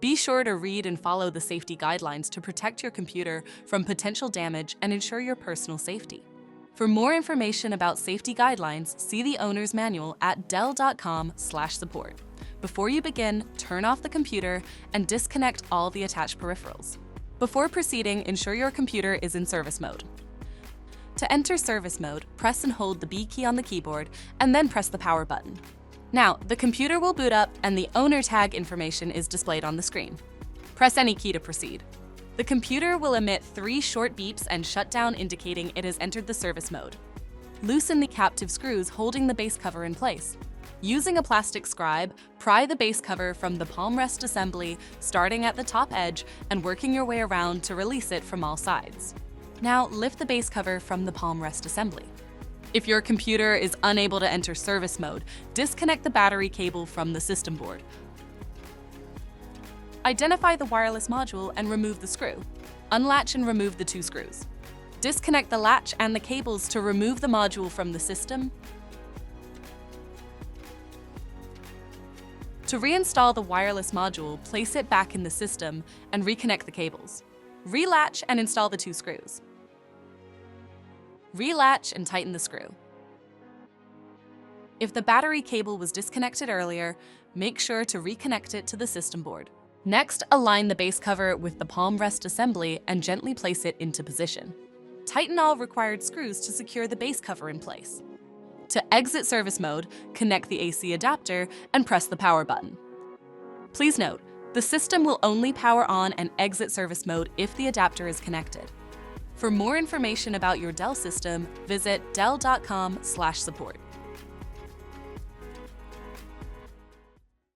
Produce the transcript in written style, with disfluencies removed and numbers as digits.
Be sure to read and follow the safety guidelines to protect your computer from potential damage and ensure your personal safety. For more information about safety guidelines, see the owner's manual at dell.com/support. Before you begin, turn off the computer and disconnect all the attached peripherals. Before proceeding, ensure your computer is in service mode. To enter service mode, press and hold the B key on the keyboard and then press the power button. Now, the computer will boot up and the owner tag information is displayed on the screen. Press any key to proceed. The computer will emit 3 short beeps and shut down, indicating it has entered the service mode. Loosen the captive screws holding the base cover in place. Using a plastic scribe, pry the base cover from the palm rest assembly, starting at the top edge and working your way around to release it from all sides. Now, lift the base cover from the palm rest assembly. If your computer is unable to enter service mode, disconnect the battery cable from the system board. Identify the wireless module and remove the screw. Unlatch and remove the 2 screws. Disconnect the latch and the cables to remove the module from the system. To reinstall the wireless module, place it back in the system and reconnect the cables. Relatch and install the 2 screws. Relatch and tighten the screw. If the battery cable was disconnected earlier, make sure to reconnect it to the system board. Next, align the base cover with the palm rest assembly and gently place it into position. Tighten all required screws to secure the base cover in place. To exit service mode, connect the AC adapter and press the power button. Please note, the system will only power on and exit service mode if the adapter is connected. For more information about your Dell system, visit dell.com/support.